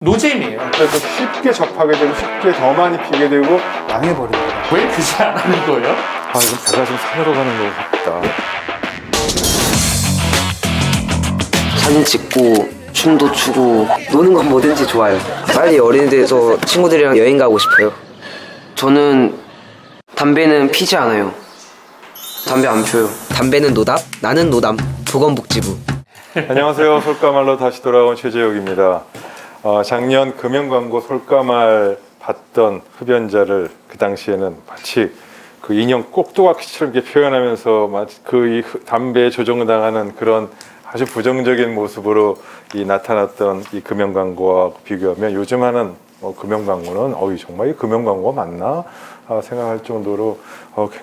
노잼이에요. 그래서 쉽게 접하게 되고 쉽게 더 많이 피게 되고 망해버립니다. 왜 규제 안 하는 거예요? 아 이건 배가 좀 산으로 가는 것 같다. 사진 찍고 춤도 추고 노는 건 뭐든지 좋아요. 빨리 어린이집에서 친구들이랑 여행 가고 싶어요. 저는 담배는 피지 않아요. 담배 안 펴요. 담배는 노답, 나는 노담. 보건복지부. 안녕하세요. 솔까말로 다시 돌아온 최재욱입니다. 작년 금연광고 솔까말 봤던 흡연자를 그 당시에는 마치 그 인형 꼭두각시처럼 이렇게 표현하면서 마치 그 담배에 조종당하는 그런 아주 부정적인 모습으로 나타났던 이 금연 광고와 비교하면 요즘 하는 금연 광고는 정말 이 금연 광고가 맞나 생각할 정도로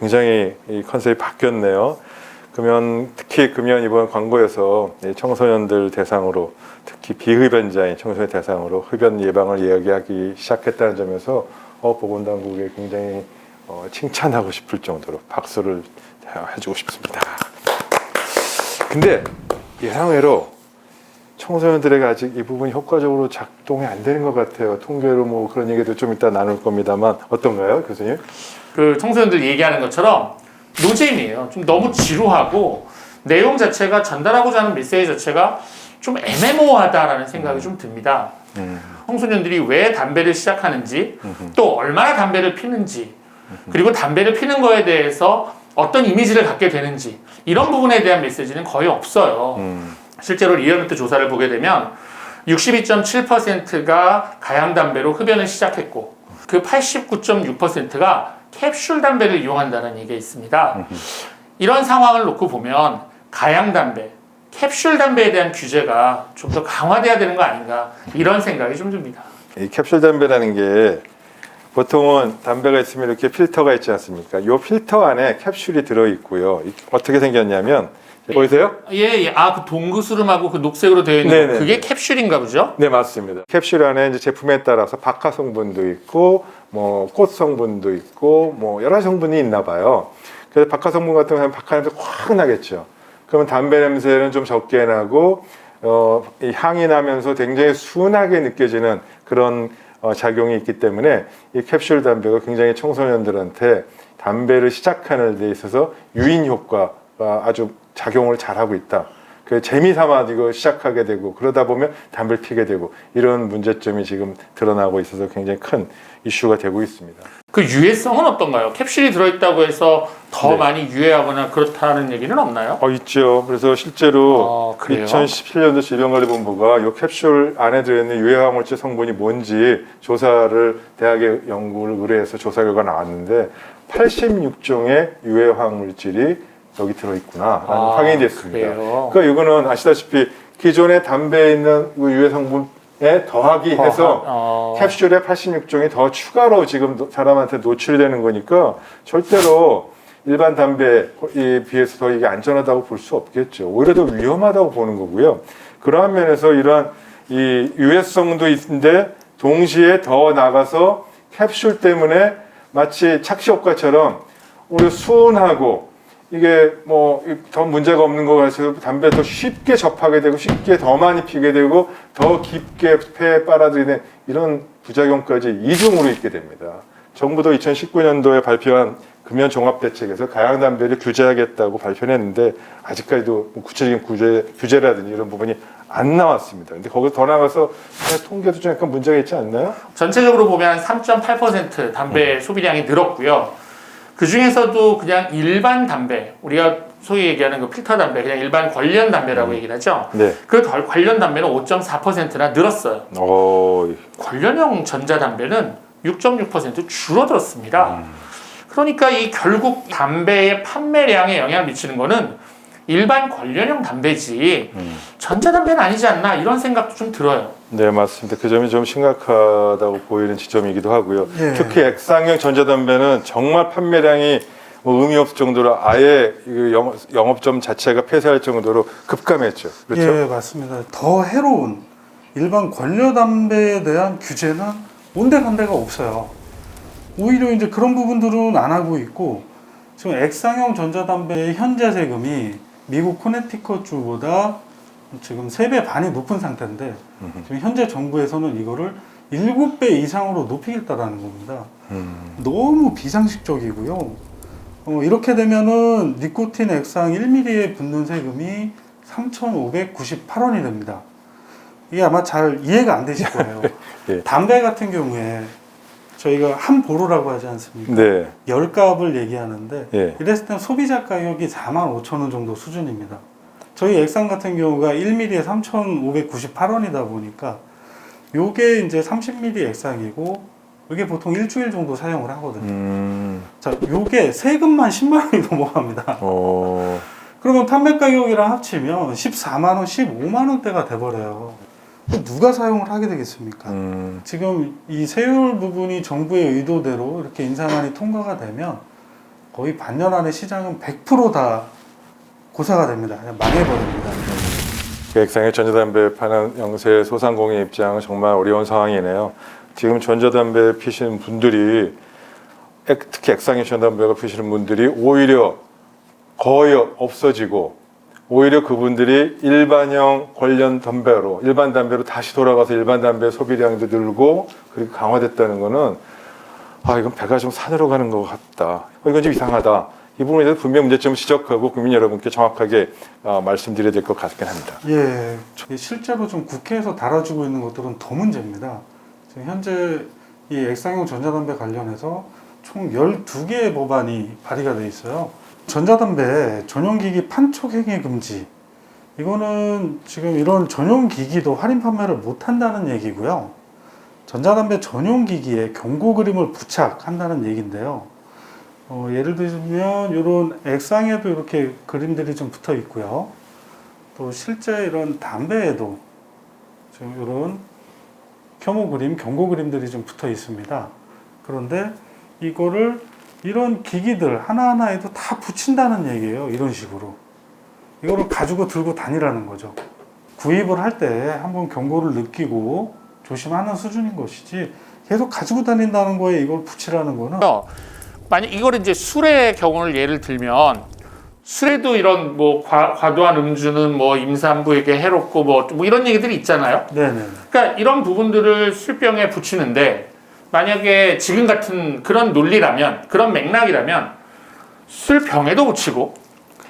굉장히 이 컨셉이 바뀌었네요. 특히 금연 이번 광고에서 청소년들 대상으로 특히 비흡연자인 청소년 대상으로 흡연 예방을 이야기하기 시작했다는 점에서 보건당국에 굉장히 칭찬하고 싶을 정도로 박수를 해주고 싶습니다. 근데 예상외로 청소년들에게 아직 이 부분이 효과적으로 작동이 안 되는 것 같아요. 통계로 뭐 그런 얘기도 좀 이따 나눌 겁니다만 어떤가요, 교수님? 그 청소년들 얘기하는 것처럼 노잼이에요. 좀 너무 지루하고 내용 자체가 전달하고자 하는 메시지 자체가 좀 애매모호하다라는 생각이 좀 듭니다. 청소년들이 왜 담배를 시작하는지 또 얼마나 담배를 피는지 그리고 담배를 피는 거에 대해서 어떤 이미지를 갖게 되는지 이런 부분에 대한 메시지는 거의 없어요. 실제로 리얼미터 조사를 보게 되면 62.7%가 가양담배로 흡연을 시작했고 그 89.6%가 캡슐 담배를 이용한다는 얘기가 있습니다. 이런 상황을 놓고 보면 가양담배, 캡슐 담배에 대한 규제가 좀 더 강화돼야 되는 거 아닌가 이런 생각이 좀 듭니다. 이 캡슐 담배라는 게 보통은 담배가 있으면 이렇게 필터가 있지 않습니까? 이 필터 안에 캡슐이 들어있고요. 어떻게 생겼냐면 보이세요? 예. 그 동그스름하고 그 녹색으로 되어 있는 네네. 그게 캡슐인가 보죠? 네, 맞습니다. 캡슐 안에 이제 제품에 따라서 박하 성분도 있고, 뭐 꽃 성분도 있고, 뭐 여러 성분이 있나 봐요. 그래서 박하 성분 같은 경우는 박하 냄새 확 나겠죠. 그러면 담배 냄새는 좀 적게 나고, 이 향이 나면서 굉장히 순하게 느껴지는 그런 작용이 있기 때문에 이 캡슐 담배가 굉장히 청소년들한테 담배를 시작하는 데 있어서 유인 효과가 아주 작용을 잘하고 있다. 그 재미삼아 이거 시작하게 되고 그러다 보면 담배를 피게 되고 이런 문제점이 지금 드러나고 있어서 굉장히 큰 이슈가 되고 있습니다. 그 유해성은 어떤가요? 캡슐이 들어있다고 해서 더 많이 유해하거나 그렇다는 얘기는 없나요? 있죠. 그래서 실제로 그래요? 2017년도 질병관리본부가 이 캡슐 안에 들어있는 유해화물질 성분이 뭔지 조사를 대학에 연구를 의뢰해서 조사 결과 나왔는데 86종의 유해화물질이 여기 들어있구나 라는 확인이 됐습니다. 그러니까 이거는 아시다시피 기존의 담배에 있는 유해 성분에 더하기 해서 캡슐에 86종이 더 추가로 지금 사람한테 노출되는 거니까 절대로 일반 담배에 비해서 더 이게 안전하다고 볼 수 없겠죠. 오히려 더 위험하다고 보는 거고요. 그러한 면에서 이러한 이 유해성도 있는데 동시에 더 나가서 캡슐 때문에 마치 착시 효과처럼 오히려 순하고 이게 뭐 더 문제가 없는 것 같아서 담배 더 쉽게 접하게 되고 쉽게 더 많이 피게 되고 더 깊게 폐에 빨아들이는 이런 부작용까지 이중으로 있게 됩니다. 정부도 2019년도에 발표한 금연 종합대책에서 가양담배를 규제하겠다고 발표했는데 아직까지도 구체적인 규제라든지 이런 부분이 안 나왔습니다. 근데 거기서 더 나가서 통계도 좀 약간 문제가 있지 않나요? 전체적으로 보면 3.8% 담배 소비량이 늘었고요. 그 중에서도 그냥 일반 담배, 우리가 소위 얘기하는 그 필터 담배, 그냥 일반 관련 담배라고 얘기를 하죠. 네. 그 관련 담배는 5.4%나 늘었어요. 관련형 전자담배는 6.6% 줄어들었습니다. 그러니까 이 결국 담배의 판매량에 영향을 미치는 거는 일반 관련형 담배지 전자담배는 아니지 않나 이런 생각도 좀 들어요. 네, 맞습니다. 그 점이 좀 심각하다고 보이는 지점이기도 하고요. 예. 특히 액상형 전자담배는 정말 판매량이 의미 없을 정도로 아예 영업점 자체가 폐쇄할 정도로 급감했죠. 그렇죠? 예, 맞습니다. 더 해로운 일반 관료담배에 대한 규제는 온데간데가 없어요. 오히려 이제 그런 부분들은 안 하고 있고 지금 액상형 전자담배의 현재 세금이 미국 코네티컷주보다 지금 3배 반이 높은 상태인데 지금 현재 정부에서는 이거를 7배 이상으로 높이겠다라는 겁니다. 너무 비상식적이고요. 이렇게 되면은 니코틴 액상 1ml에 붙는 세금이 3,598원이 됩니다. 이게 아마 잘 이해가 안 되실 거예요. 예. 담배 같은 경우에 저희가 한 보루라고 하지 않습니까? 네. 10갑을 얘기하는데 예. 이랬을 때 소비자 가격이 45,000원 정도 수준입니다. 저희 액상 같은 경우가 1ml에 3,598원이다 보니까 요게 이제 30ml 액상이고 이게 보통 일주일 정도 사용을 하거든요. 자, 요게 세금만 10만 원이 넘어갑니다. 그러면 판매 가격이랑 합치면 14만 원, 15만 원대가 돼버려요. 누가 사용을 하게 되겠습니까? 지금 이 세율 부분이 정부의 의도대로 이렇게 인상안이 통과가 되면 거의 반년 안에 시장은 100% 다 고사가 됩니다. 그냥 망해버립니다. 액상에 전자담배 파는 영세 소상공인 입장은 정말 어려운 상황이네요. 지금 전자담배 피시는 분들이 특히 액상에 전자담배가 피시는 분들이 오히려 거의 없어지고 오히려 그분들이 일반형 관련 담배로 일반 담배로 다시 돌아가서 일반 담배 소비량도 늘고 그리고 강화됐다는 거는 이건 배가 좀 산으로 가는 것 같다. 이건 좀 이상하다. 이 부분에 대해서 분명 문제점을 지적하고 국민 여러분께 정확하게 말씀드려야 될 것 같긴 합니다. 예, 실제로 좀 국회에서 다뤄지고 있는 것들은 더 문제입니다. 지금 현재 이 액상용 전자담배 관련해서 총 12개의 법안이 발의가 돼 있어요. 전자담배 전용기기 판촉 행위 금지. 이거는 지금 이런 전용기기도 할인 판매를 못 한다는 얘기고요. 전자담배 전용기기에 경고 그림을 부착한다는 얘기인데요. 예를 들면 이런 액상에도 이렇게 그림들이 좀 붙어 있고요. 또 실제 이런 담배에도 지금 이런 혐오 그림, 경고 그림들이 좀 붙어 있습니다. 그런데 이거를 이런 기기들 하나하나에도 다 붙인다는 얘기예요. 이런 식으로. 이거를 가지고 들고 다니라는 거죠. 구입을 할 때 한번 경고를 느끼고 조심하는 수준인 것이지 계속 가지고 다닌다는 거에 이걸 붙이라는 거는 만약 이걸 이제 술의 경우를 예를 들면 술에도 이런 뭐 과도한 음주는 뭐 임산부에게 해롭고 뭐 이런 얘기들이 있잖아요. 네네. 그러니까 이런 부분들을 술병에 붙이는데 만약에 지금 같은 그런 논리라면 그런 맥락이라면 술병에도 붙이고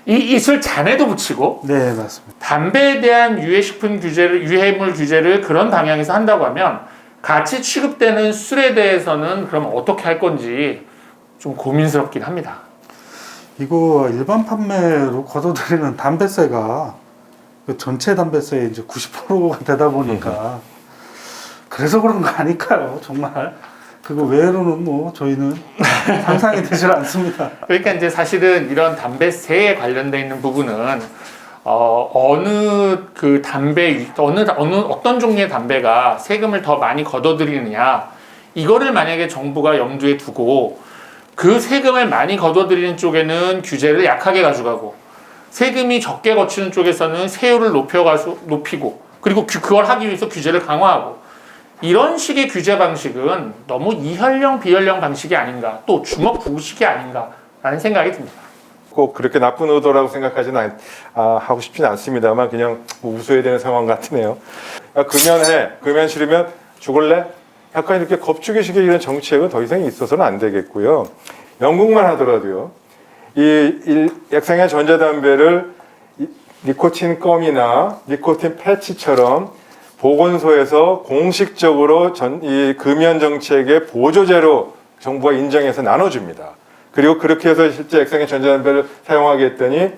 이 술 잔에도 붙이고 네, 맞습니다. 담배에 대한 유해식품 규제를 유해물 규제를 그런 방향에서 한다고 하면 같이 취급되는 술에 대해서는 그럼 어떻게 할 건지 좀 고민스럽긴 합니다. 이거 일반 판매로 걷어들이는 담배세가 그 전체 담배세의 이제 90%가 되다 보니까 그래서 그런 거 아닐까요? 정말 그거 외로는 뭐 저희는 상상이 되질 않습니다. 그러니까 이제 사실은 이런 담배세에 관련돼 있는 부분은 어느 그 담배 어떤 종류의 담배가 세금을 더 많이 걷어들이느냐 이거를 만약에 정부가 염두에 두고 그 세금을 많이 걷어들이는 쪽에는 규제를 약하게 가져가고 세금이 적게 거치는 쪽에서는 세율을 높이고 그리고 그걸 하기 위해서 규제를 강화하고 이런 식의 규제 방식은 너무 이현령 비현령 방식이 아닌가 또 주먹 부식이 아닌가라는 생각이 듭니다. 꼭 그렇게 나쁜 의도라고 생각하지는 하고 싶지는 않습니다만 그냥 웃어야 되는 상황 같으네요. 금연 싫으면 죽을래? 약간 이렇게 겁주기식의 이런 정책은 더 이상 있어서는 안 되겠고요. 영국만 하더라도요. 이 액상의 전자담배를 니코틴 껌이나 니코틴 패치처럼 보건소에서 공식적으로 이 금연 정책의 보조제로 정부가 인정해서 나눠줍니다. 그리고 그렇게 해서 실제 액상의 전자담배를 사용하게 했더니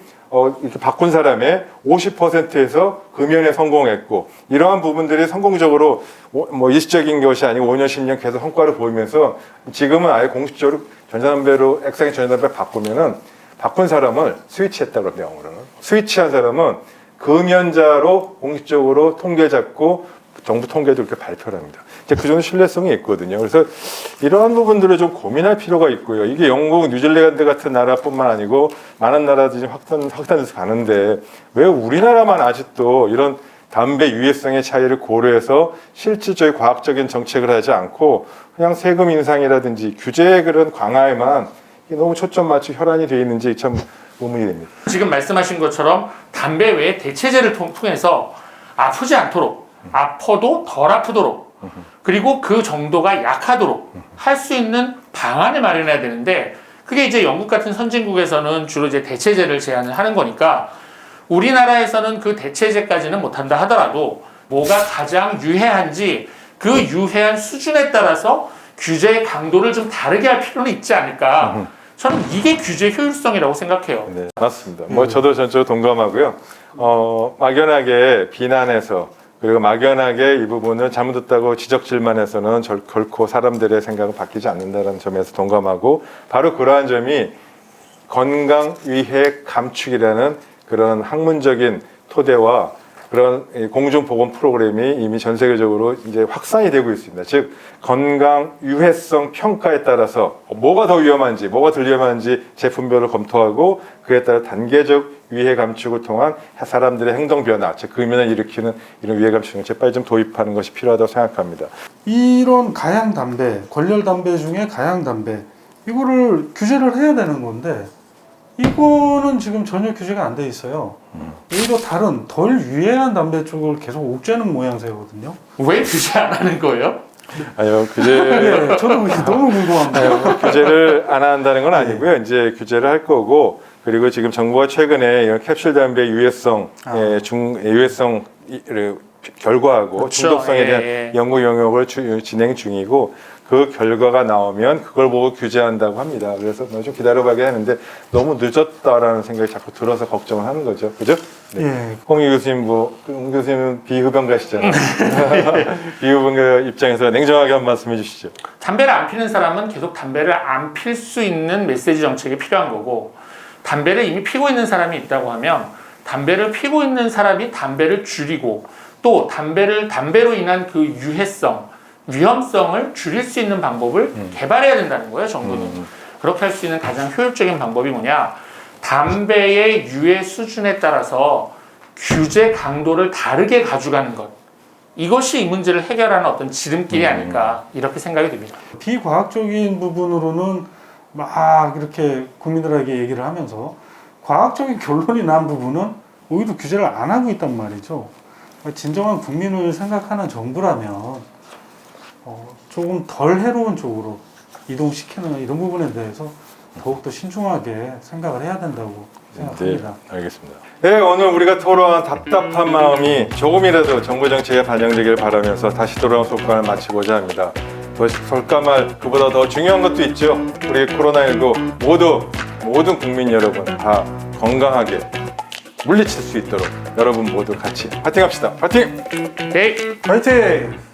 이렇게 바꾼 사람의 50%에서 금연에 성공했고 이러한 부분들이 성공적으로 뭐 일시적인 것이 아니고 5년, 10년 계속 성과를 보이면서 지금은 아예 공식적으로 전자담배로 액상의 전자담배 바꾸면은 바꾼 사람을 스위치했다고 그래요. 영어로는. 스위치한 사람은 금연자로 공식적으로 통계 잡고 정부 통계도 이렇게 발표를 합니다. 이제 그 정도 신뢰성이 있거든요. 그래서 이러한 부분들을 좀 고민할 필요가 있고요. 이게 영국, 뉴질랜드 같은 나라뿐만 아니고 많은 나라들이 확산돼서 가는데 왜 우리나라만 아직도 이런 담배 유해성의 차이를 고려해서 실질적인 과학적인 정책을 하지 않고 그냥 세금 인상이라든지 규제의 그런 강화에만 너무 초점 맞추 혈안이 되어 있는지 참 의문이 됩니다. 지금 말씀하신 것처럼 담배 외에 대체제를 통해서 아프지 않도록, 아파도 덜 아프도록, 그리고 그 정도가 약하도록 할 수 있는 방안을 마련해야 되는데, 그게 이제 영국 같은 선진국에서는 주로 이제 대체제를 제한을 하는 거니까, 우리나라에서는 그 대체제까지는 못한다 하더라도 뭐가 가장 유해한지 그 유해한 수준에 따라서 규제의 강도를 좀 다르게 할 필요는 있지 않을까. 저는 이게 규제 효율성이라고 생각해요. 네, 맞습니다. 뭐 저도 전적으로 동감하고요. 막연하게 비난해서 그리고 막연하게 이 부분을 잘못했다고 지적질만 해서는 결코 사람들의 생각은 바뀌지 않는다는 점에서 동감하고, 바로 그러한 점이 건강 위해 감축이라는 그런 학문적인 토대와 그런 공중보건 프로그램이 이미 전 세계적으로 이제 확산이 되고 있습니다. 즉, 건강 유해성 평가에 따라서 뭐가 더 위험한지, 뭐가 덜 위험한지 제품별로 검토하고 그에 따라 단계적 위해 감축을 통한 사람들의 행동 변화, 즉 금연을 일으키는 이런 위해 감축을 재빨리 좀 도입하는 것이 필요하다고 생각합니다. 이런 가양 담배, 권열 담배 중에 가양 담배, 이거를 규제를 해야 되는 건데 이거는 지금 전혀 규제가 안 돼 있어요. 오히려 다른 덜 유해한 담배 쪽을 계속 옥죄는 모양새거든요. 왜 규제 안 하는 거예요? 아니요, 규제 네, 저도 그게 너무 궁금합니다. 규제를 안 한다는 건 아니고요. 이제 규제를 할 거고, 그리고 지금 정부가 최근에 이런 캡슐 담배 유해성, 유해성 결과하고 그렇죠. 중독성에 대한 예. 연구 영역을 진행 중이고, 그 결과가 나오면 그걸 보고 규제한다고 합니다. 그래서 좀 기다려봐야 하는데 너무 늦었다라는 생각이 자꾸 들어서 걱정을 하는 거죠. 그죠? 네. 예. 홍익 교수님, 홍 교수님은 비흡연가시잖아요. 비흡연가 입장에서 냉정하게 한 말씀 해주시죠. 담배를 안 피는 사람은 계속 담배를 안 필 수 있는 메시지 정책이 필요한 거고, 담배를 이미 피고 있는 사람이 있다고 하면 담배를 피고 있는 사람이 담배를 줄이고, 또 담배로 인한 그 유해성, 위험성을 줄일 수 있는 방법을 개발해야 된다는 거예요, 정부는. 그렇게 할 수 있는 가장 효율적인 방법이 뭐냐? 담배의 유해 수준에 따라서 규제 강도를 다르게 가져가는 것. 이것이 이 문제를 해결하는 어떤 지름길이 아닐까, 이렇게 생각이 듭니다. 비과학적인 부분으로는 막 이렇게 국민들에게 얘기를 하면서 과학적인 결론이 난 부분은 오히려 규제를 안 하고 있단 말이죠. 진정한 국민을 생각하는 정부라면 조금 덜 해로운 쪽으로 이동시키는 이런 부분에 대해서 더욱더 신중하게 생각을 해야 된다고 생각합니다. 네, 알겠습니다. 네, 오늘 우리가 토론한 답답한 마음이 조금이라도 정부 정책에 반영되길 바라면서 다시 돌아온 속간을 마치고자 합니다. 솔까말 그보다 더 중요한 것도 있죠. 우리 코로나19 모든 국민 여러분 다 건강하게 물리칠 수 있도록 여러분 모두 같이 파이팅합시다. 파이팅! 네. 화이팅!